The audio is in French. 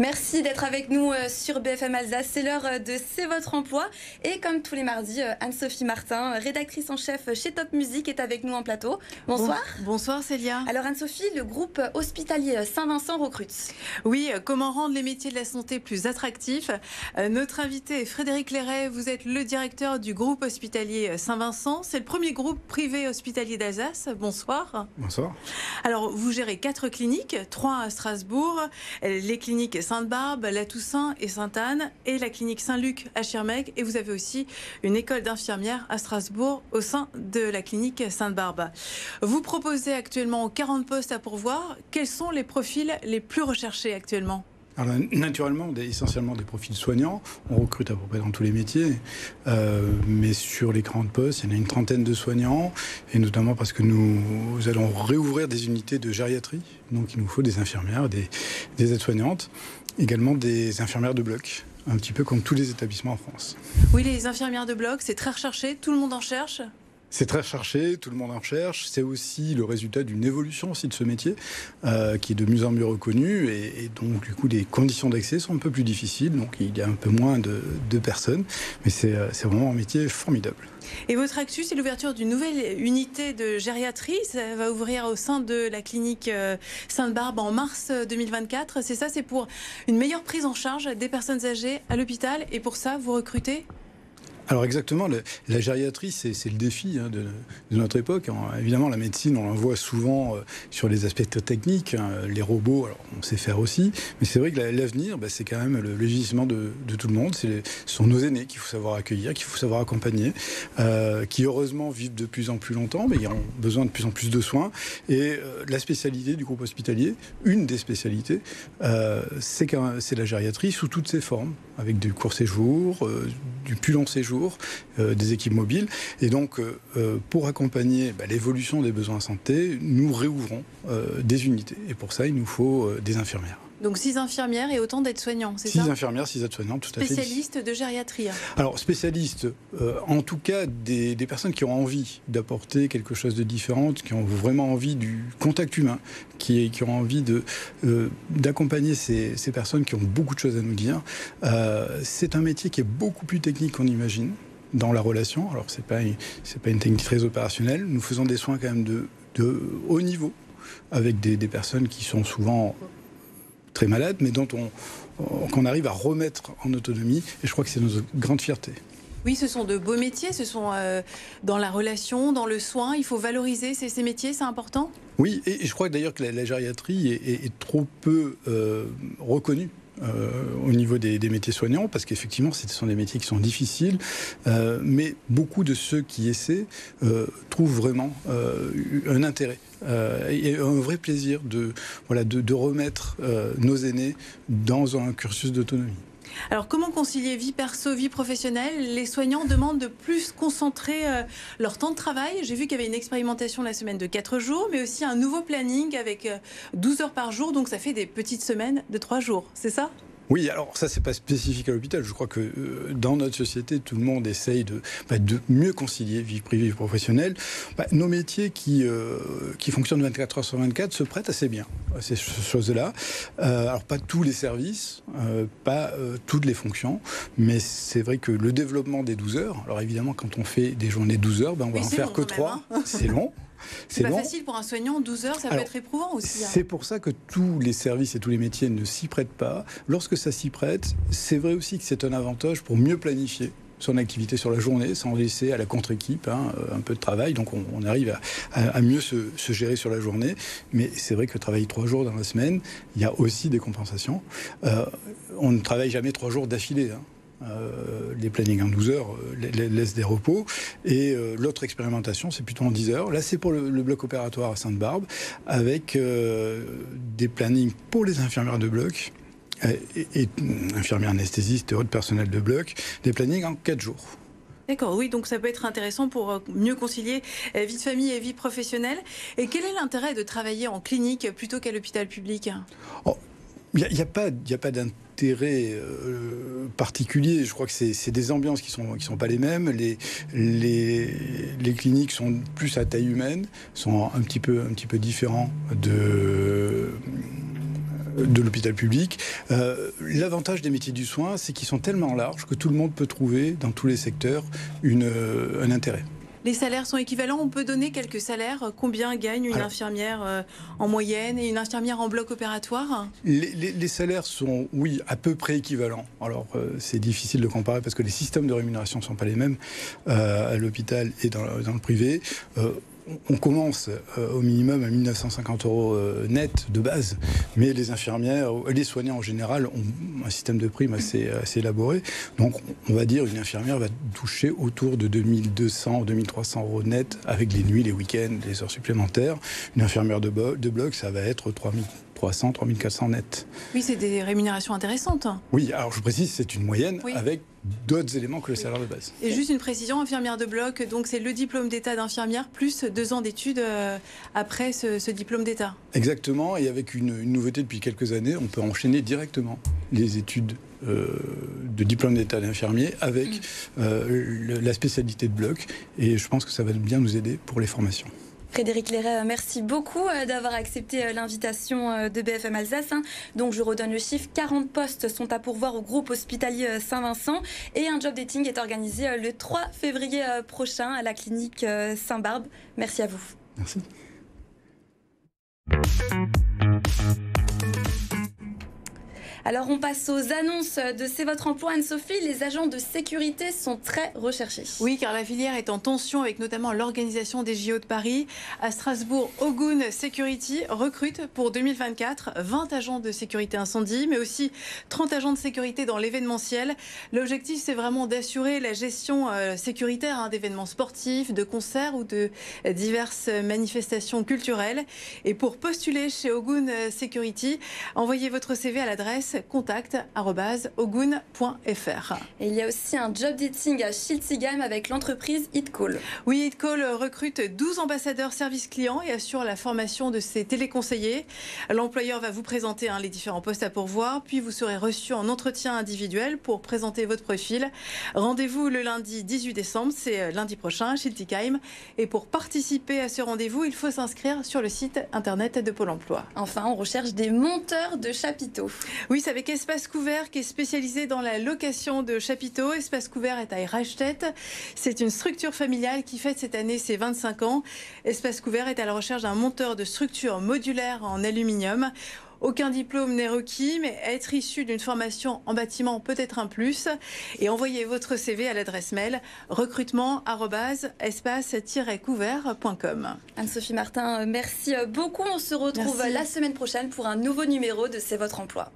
Merci d'être avec nous sur BFM Alsace. C'est l'heure de C'est votre emploi. Et comme tous les mardis, Anne-Sophie Martin, rédactrice en chef chez Top Music, est avec nous en plateau. Bonsoir. Bonsoir Célia. Alors Anne-Sophie, le groupe hospitalier Saint-Vincent recrute. Oui, comment rendre les métiers de la santé plus attractifs? Notre invité est Frédéric Léret. Vous êtes le directeur du groupe hospitalier Saint-Vincent. C'est le premier groupe privé hospitalier d'Alsace. Bonsoir. Bonsoir. Alors, vous gérez 4 cliniques, 3 à Strasbourg, les cliniques Sainte-Barbe, La Toussaint et Sainte-Anne, et la clinique Saint-Luc à Schirmeck. Et vous avez aussi une école d'infirmières à Strasbourg au sein de la clinique Sainte-Barbe. Vous proposez actuellement 40 postes à pourvoir. Quels sont les profils les plus recherchés actuellement ? Alors, naturellement, essentiellement des profils soignants. On recrute à peu près dans tous les métiers. Mais sur les 40 postes, il y en a une trentaine de soignants. Et notamment parce que nous allons réouvrir des unités de gériatrie. Donc il nous faut des infirmières, des aides-soignantes. Également des infirmières de bloc. Un petit peu comme tous les établissements en France. Oui, les infirmières de bloc, c'est très recherché. Tout le monde en cherche. C'est très recherché, tout le monde en recherche. C'est aussi le résultat d'une évolution aussi de ce métier qui est de mieux en mieux reconnu et donc du coup les conditions d'accès sont un peu plus difficiles. Donc il y a un peu moins de personnes, mais c'est vraiment un métier formidable. Et votre actu, c'est l'ouverture d'une nouvelle unité de gériatrie. Ça va ouvrir au sein de la clinique Sainte-Barbe en mars 2024. C'est ça, c'est pour une meilleure prise en charge des personnes âgées à l'hôpital. Et pour ça, vous recrutez ? Alors exactement, la gériatrie, c'est le défi de notre époque. Évidemment, la médecine, on la voit souvent sur les aspects techniques. Les robots, alors on sait faire aussi. Mais c'est vrai que l'avenir, c'est quand même le vieillissement de tout le monde. Ce sont nos aînés qu'il faut savoir accueillir, qu'il faut savoir accompagner, qui heureusement vivent de plus en plus longtemps, mais ils ont besoin de plus en plus de soins. Et la spécialité du groupe hospitalier, une des spécialités, c'est la gériatrie sous toutes ses formes, avec du court séjour, du plus long séjour, des équipes mobiles. Et donc, pour accompagner l'évolution des besoins en santé, nous réouvrons des unités. Et pour ça, il nous faut des infirmières. Donc 6 infirmières et autant d'aides-soignants, c'est ça ? 6 infirmières, 6 aides-soignantes, tout à fait. Spécialistes de gériatrie. Alors, spécialistes, en tout cas, des personnes qui ont envie d'apporter quelque chose de différent, qui ont vraiment envie du contact humain, qui ont envie d'accompagner ces personnes qui ont beaucoup de choses à nous dire. C'est un métier qui est beaucoup plus technique qu'on imagine dans la relation. Alors, c'est pas une technique très opérationnelle. Nous faisons des soins quand même de haut niveau, avec des personnes qui sont souvent très malades, mais qu'on arrive à remettre en autonomie. Et je crois que c'est notre grande fierté. Oui, ce sont de beaux métiers, ce sont dans la relation, dans le soin. Il faut valoriser ces métiers, c'est important ? Oui, et je crois d'ailleurs que la gériatrie est trop peu reconnue. Au niveau des métiers soignants, parce qu'effectivement, ce sont des métiers qui sont difficiles, mais beaucoup de ceux qui essaient trouvent vraiment un intérêt et un vrai plaisir de remettre nos aînés dans un cursus d'autonomie. Alors, comment concilier vie perso, vie professionnelle ? Les soignants demandent de plus concentrer leur temps de travail. J'ai vu qu'il y avait une expérimentation la semaine de 4 jours, mais aussi un nouveau planning avec 12 heures par jour. Donc, ça fait des petites semaines de 3 jours. C'est ça ? Oui, alors ça, c'est pas spécifique à l'hôpital. Je crois que dans notre société, tout le monde essaye de mieux concilier vie privée et vie professionnelle. Nos métiers qui fonctionnent 24 heures sur 24 se prêtent assez bien à ces choses-là. Alors, pas tous les services, pas toutes les fonctions, mais c'est vrai que le développement des 12 heures, alors évidemment, quand on fait des journées de 12 heures, on va en faire que 3. C'est long. C'est pas facile pour un soignant, 12 heures, ça peut être éprouvant aussi. C'est pour ça que tous les services et tous les métiers ne s'y prêtent pas. Lorsque ça s'y prête, c'est vrai aussi que c'est un avantage pour mieux planifier son activité sur la journée, sans laisser à la contre-équipe un peu de travail. Donc on arrive à mieux se gérer sur la journée. Mais c'est vrai que travailler 3 jours dans la semaine, il y a aussi des compensations. On ne travaille jamais 3 jours d'affilée. Les plannings en 12 heures laissent des repos. Et l'autre expérimentation, c'est plutôt en 10 heures. Là, c'est pour le bloc opératoire à Sainte-Barbe, avec des plannings pour les infirmières de bloc et infirmières anesthésistes et autres personnels de bloc, des plannings en 4 jours. D'accord, oui, donc ça peut être intéressant pour mieux concilier vie de famille et vie professionnelle. Et quel est l'intérêt de travailler en clinique plutôt qu'à l'hôpital public ? Il n'y a pas d'intérêt particulier. Je crois que c'est des ambiances qui sont pas les mêmes. Les cliniques sont plus à taille humaine, sont un petit peu différents de l'hôpital public. L'avantage des métiers du soin, c'est qu'ils sont tellement larges que tout le monde peut trouver dans tous les secteurs un intérêt. Les salaires sont équivalents. On peut donner quelques salaires. Combien gagne une infirmière en moyenne et une infirmière en bloc opératoire? Les salaires sont, oui, à peu près équivalents. Alors, c'est difficile de comparer parce que les systèmes de rémunération ne sont pas les mêmes à l'hôpital et dans le privé. On commence au minimum à 1 950 € net de base, mais les infirmières, les soignants en général ont un système de primes assez élaboré. Donc on va dire une infirmière va toucher autour de 2200 2300 € net avec les nuits, les week-ends, les heures supplémentaires. Une infirmière de bloc, ça va être 3300, 3400 net. Oui, c'est des rémunérations intéressantes. Oui, alors je précise, c'est une moyenne avec d'autres éléments que le salaire de base. Et juste une précision, infirmière de bloc, donc c'est le diplôme d'état d'infirmière plus 2 ans d'études après ce diplôme d'état. Exactement, et avec une nouveauté depuis quelques années, on peut enchaîner directement les études de diplôme d'état d'infirmier avec la spécialité de bloc, et je pense que ça va bien nous aider pour les formations. Frédéric Léret, merci beaucoup d'avoir accepté l'invitation de BFM Alsace. Donc je redonne le chiffre, 40 postes sont à pourvoir au groupe hospitalier Saint-Vincent et un job dating est organisé le 3 février prochain à la clinique Saint-Barbe. Merci à vous. Merci. Alors on passe aux annonces de C'est votre emploi. Anne-Sophie, les agents de sécurité sont très recherchés. Oui, car la filière est en tension avec notamment l'organisation des JO de Paris. À Strasbourg, Ogun Security recrute pour 2024 20 agents de sécurité incendie, mais aussi 30 agents de sécurité dans l'événementiel. L'objectif, c'est vraiment d'assurer la gestion sécuritaire d'événements sportifs, de concerts ou de diverses manifestations culturelles. Et pour postuler chez Ogun Security, envoyez votre CV à l'adresse contact@ogun.fr. Et il y a aussi un job dating à Schiltigheim avec l'entreprise HitCall. Oui, HitCall recrute 12 ambassadeurs service client et assure la formation de ses téléconseillers. L'employeur va vous présenter les différents postes à pourvoir, puis vous serez reçu en entretien individuel pour présenter votre profil. Rendez-vous le lundi 18 décembre, c'est lundi prochain à Schiltigheim. Et pour participer à ce rendez-vous, il faut s'inscrire sur le site internet de Pôle emploi. Enfin, on recherche des monteurs de chapiteaux. Oui, c'est avec Espace Couvert qui est spécialisé dans la location de chapiteaux. Espace Couvert est à Eichstätt. C'est une structure familiale qui fête cette année ses 25 ans. Espace Couvert est à la recherche d'un monteur de structures modulaires en aluminium. Aucun diplôme n'est requis, mais être issu d'une formation en bâtiment peut être un plus. Et envoyez votre CV à l'adresse mail recrutement@espace-couvert.com. Anne-Sophie Martin, merci beaucoup. On se retrouve la semaine prochaine pour un nouveau numéro de C'est votre emploi.